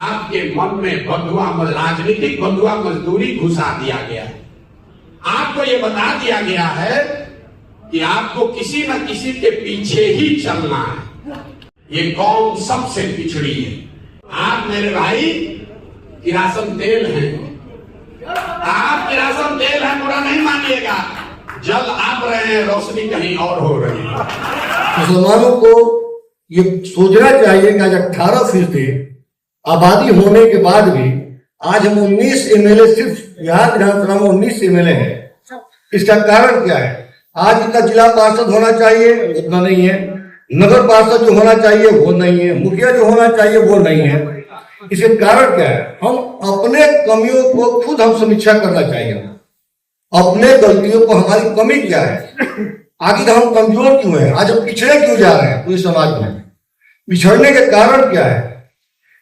आपके मन में राजनीतिक बंधुआ मजदूरी घुसा दिया गया है। आपको ये बता दिया गया है कि आपको किसी न किसी के पीछे ही चलना है। ये कौम सबसे पिछड़ी है। आप मेरे भाई किरासन तेल हैं, आप किरासन तेल हैं, बुरा नहीं मानिएगा। जल आप रहे हैं, रोशनी कहीं और हो रही है। मुसलमानों को ये सोचना चाहिए कि आज 18% आबादी होने के बाद भी आज हम 19 एमएलए, सिर्फ बिहार विधानसभा में 19 एमएलए हैं। इसका कारण क्या है? आज जितना जिला पार्षद होना चाहिए उतना नहीं है, नगर पार्षद जो होना चाहिए वो नहीं है, मुखिया जो होना चाहिए वो नहीं है। इसके कारण क्या है? हम अपने कमियों को खुद हम समीक्षा करना चाहिए। अपने गलतियों को, हमारी कमी क्या है, आखिर हम कमजोर क्यों हैं, आज हम पिछड़े क्यों जा रहे हैं पूरे समाज में। पिछड़ने के कारण क्या है,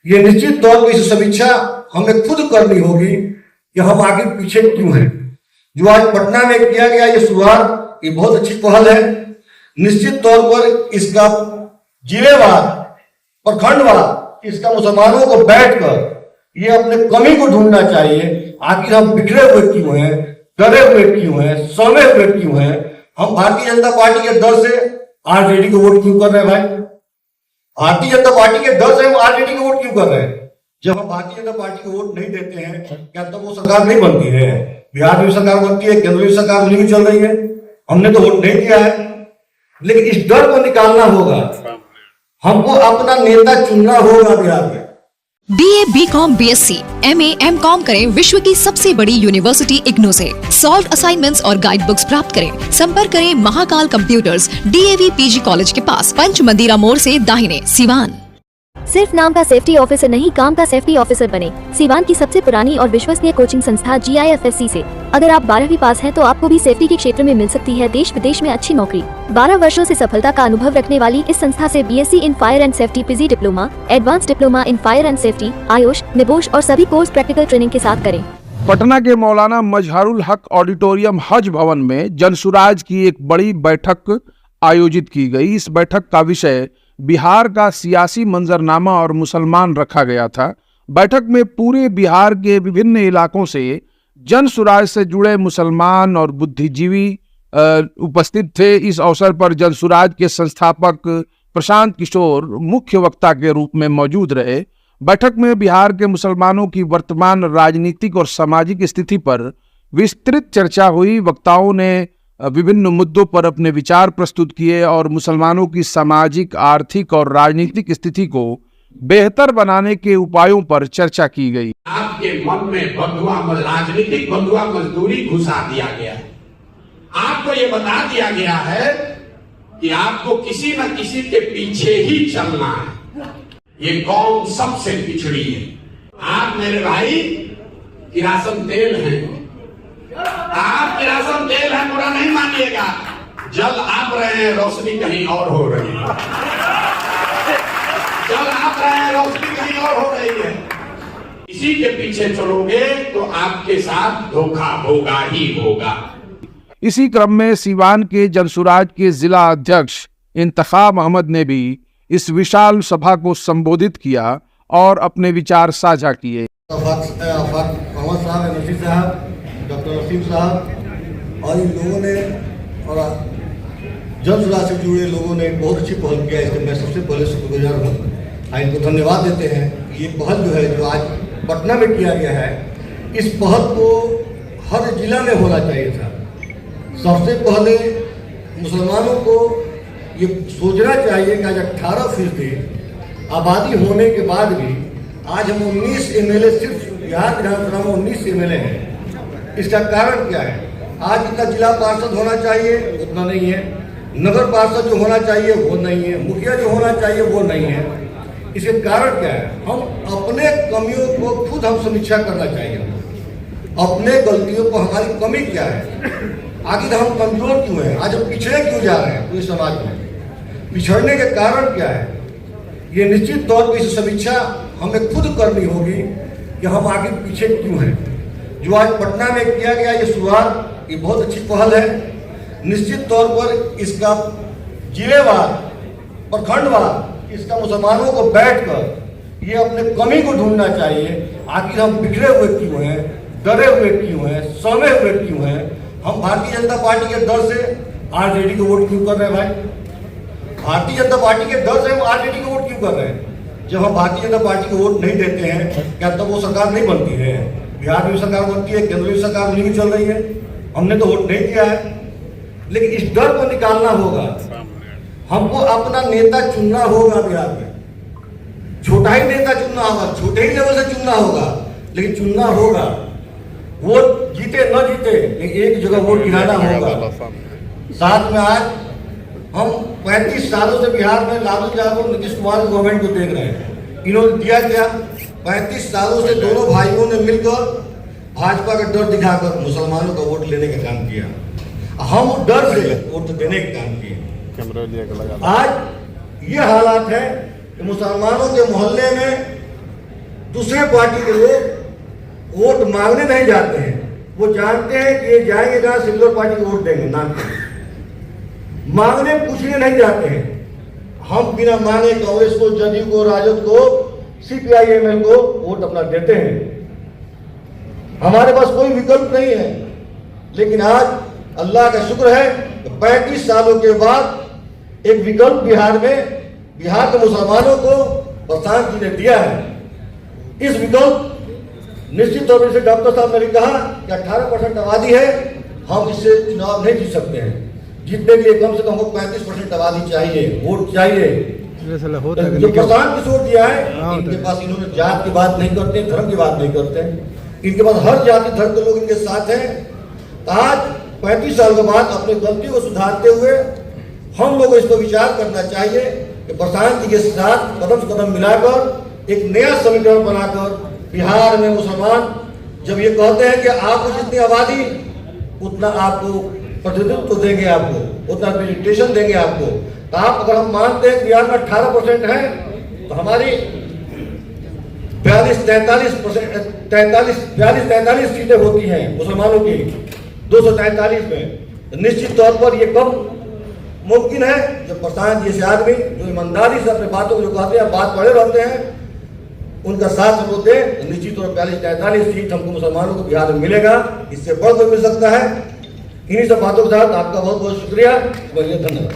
ये निश्चित तौर पर इस समीक्षा हमें खुद करनी होगी कि हम आगे पीछे क्यों हैं। जो आज पटना में किया गया ये शुरुआत, ये बहुत अच्छी पहल है। निश्चित तौर पर इसका जिलेवार, प्रखंडवार, इसका मुसलमानों को बैठकर ये अपने कमी को ढूंढना चाहिए। आखिर हम बिखरे हुए क्यों हैं, डरे हुए क्यों हैं, सहमे हुए क्यों हैं। हम भारतीय जनता पार्टी के डर से आरजेडी को वोट क्यों कर रहे हैं भाई? भारतीय जनता पार्टी के डर से हम आरजेडी को वोट क्यों कर रहे हैं? जब हम भारतीय जनता पार्टी को वोट नहीं देते हैं, क्या तब वो सरकार नहीं बनती है? बिहार में भी सरकार बनती है, केंद्र में सरकार उन्हीं की चल रही है। हमने तो वोट नहीं दिया है, लेकिन इस डर को निकालना होगा। हमको अपना नेता चुनना होगा बिहार में। BA, BCom, BSc, MA, MCom करें विश्व की सबसे बड़ी यूनिवर्सिटी इग्नू से। सॉल्व असाइनमेंट्स और गाइड बुक्स प्राप्त करें। संपर्क करें Mahakal computers, DAV PG college के पास, पंच मंदिरा मोड़ से दाहिने, सिवान। सिर्फ नाम का सेफ्टी ऑफिसर नहीं, काम का सेफ्टी ऑफिसर बने। सिवान की सबसे पुरानी और विश्वसनीय कोचिंग संस्था GIFSC से अगर आप 12वीं पास हैं तो आपको भी सेफ्टी के क्षेत्र में मिल सकती है देश विदेश में अच्छी नौकरी। 12 वर्षों से सफलता का अनुभव रखने वाली इस संस्था से BSc in fire and safety, PG diploma, advance diploma in fire and safety, Ayush, NEBOSH और सभी कोर्स प्रैक्टिकल ट्रेनिंग के साथ करें। पटना के मौलाना मजहरुल हक ऑडिटोरियम हज भवन में जनसुराज की एक बड़ी बैठक आयोजित की गई। इस बैठक का विषय बिहार का सियासी मंजरनामा और मुसलमान रखा गया था। बैठक में पूरे बिहार के विभिन्न इलाकों से जनसुराज से जुड़े मुसलमान और बुद्धिजीवी उपस्थित थे। इस अवसर पर जनसुराज के संस्थापक प्रशांत किशोर मुख्य वक्ता के रूप में मौजूद रहे। बैठक में बिहार के मुसलमानों की वर्तमान राजनीतिक और सामाजिक स्थिति पर विस्तृत चर्चा हुई। वक्ताओं ने विभिन्न मुद्दों पर अपने विचार प्रस्तुत किए और मुसलमानों की सामाजिक, आर्थिक और राजनीतिक स्थिति को बेहतर बनाने के उपायों पर चर्चा की गई। आपके मन में राजनीतिक बंधुआ मजदूरी घुसा दिया गया है। आपको ये बता दिया गया है कि आपको किसी न किसी के पीछे ही चलना है। ये कौम सबसे पिछड़ी है। आप मेरे भाई किरासन तेल हैं, आप किरासन तेल हैं, बुरा नहीं मानिएगा। जल आप रहे हैं, रोशनी कहीं और हो रही है। जल आप रहे हैं, रोशनी कहीं और हो रही है। इसी के पीछे चलोगे तो आपके साथ धोखा होगा ही होगा। इसी क्रम में सिवान के जनसुराज के जिला अध्यक्ष इंतखाब अहमद ने भी इस विशाल सभा को संबोधित किया और अपने विचार साझा किए। डॉक्टर नसीम साहब और इन लोगों ने और जनसुराज से जुड़े लोगों ने बहुत अच्छी पहल किया। इसके मैं सबसे पहले शुक्रगुजार हूँ। इनको धन्यवाद देते हैं। ये पहल जो है, जो आज पटना में किया गया है, इस पहल को हर जिला में होना चाहिए था। सबसे पहले मुसलमानों को ये सोचना चाहिए कि आज 18% आबादी होने के बाद भी आज हम 19 एमएलए, सिर्फ बिहार विधानसभा में 19 एमएलए हैं। इसका कारण क्या है? आज जितना जिला पार्षद होना चाहिए उतना नहीं है, नगर पार्षद जो होना चाहिए वो नहीं है, मुखिया जो होना चाहिए वो नहीं है। इसके कारण क्या है? हम अपने कमियों को खुद हम समीक्षा करना चाहिए। अपने गलतियों को, हमारी कमी क्या है, आखिर हम कमजोर क्यों हैं, आज हम पिछड़े क्यों जा रहे हैं पूरे समाज में। पिछड़ने के कारण क्या है, ये निश्चित तौर पर इस समीक्षा हमें खुद करनी होगी कि हम आगे पीछे क्यों हैं। जो आज पटना में किया गया ये शुरुआत, ये बहुत अच्छी पहल है। निश्चित तौर पर इसका जिलेवार, प्रखंडवार, इसका मुसलमानों को बैठकर ये अपने कमी को ढूंढना चाहिए। आखिर हम बिखरे हुए क्यों हैं, डरे हुए क्यों हैं, सौमे हुए क्यों हैं? हम भारतीय जनता पार्टी के डर से आरजेडी को वोट क्यों कर रहे हैं भाई? भारतीय जनता पार्टी के डर से हम आरजेडी को वोट क्यों कर रहे हैं? जब हम भारतीय जनता पार्टी को वोट नहीं देते हैं, क्या तब वो सरकार नहीं बनती है? बिहार में भी सरकार बनती है, केंद्र में सरकार नहीं चल रही है, हमने तो वोट नहीं किया है। लेकिन इस डर को निकालना होगा, हमको अपना नेता चुनना होगा। बिहार में छोटा ही नेता चुनना होगा, छोटे ही लेवल से चुनना होगा, लेकिन चुनना होगा। वोट जीते न जीते, लेकिन एक जगह वोट गिराना होगा। साथ में आज हम 35 सालों से बिहार में लालू यादव नीतीश कुमार गवर्नमेंट को देख रहे हैं। इन्होंने दिया क्या? 35 सालों से दोनों भाइयों ने मिलकर भाजपा का डर दिखाकर मुसलमानों का वोट लेने का काम किया। हम डर से वोट देने का काम किए। आज ये हालात है कि मुसलमानों के मोहल्ले में दूसरे पार्टी के लोग वोट मांगने नहीं जाते हैं। वो जानते हैं कि ये जाएंगे जहां सेक्युलर पार्टी को वोट देंगे, ना मांगने पूछने नहीं जाते हैं। हम बिना मांगे कांग्रेस को, जदयू को, राजद को, सीपीआईएमएल को वोट अपना देते हैं। हमारे पास कोई विकल्प नहीं है। लेकिन आज अल्लाह का शुक्र है कि 35 सालों के बाद एक विकल्प बिहार में, बिहार के मुसलमानों को प्रशांत जी ने दिया है। इस विकल्प निश्चित तौर से डॉक्टर साहब ने भी कहा कि 18% आबादी है, हम इससे चुनाव नहीं जीत सकते हैं। जीतने के लिए कम से कम 35% आबादी चाहिए, वोट चाहिए। जो प्रशांत की वोट दिया है, इनके पास, इन्होंने जात की बात नहीं करते, धर्म की बात नहीं करते, इनके पास हर जाति धर्म के लोग इनके साथ हैं। आज 35 साल के बाद अपनी गलती को सुधारते हुए हम लोग को इस पर विचार करना चाहिए कि प्रशांत जी के साथ कदम से कदम मिलाकर एक नया समीकरण बनाकर बिहार में मुसलमान जब ये कहते हैं कि आपको जितनी आबादी उतना आपको प्रतिनिधित्व देंगे, आपको उतना रिप्रेजेंटेशन देंगे आपको। तो आप अगर हम मानते हैं बिहार में 18% है, तो हमारी 42-43 सीटें होती हैं मुसलमानों की 243 में। तो निश्चित तौर पर ये कब मुमकिन है जब प्रशांत जैसे आदमी जो ईमानदारी से अपने बातों को जो कहते हैं, बात पढ़े रहते हैं, उनका साथ हम लोग दें। तो निश्चित तौर 42-43 सीट हमको मुसलमानों को बिहार में मिलेगा। इससे बढ़ कोई मिल सकता है। इन्हीं सब बातों के साथ आपका बहुत बहुत शुक्रिया, बहुत धन्यवाद।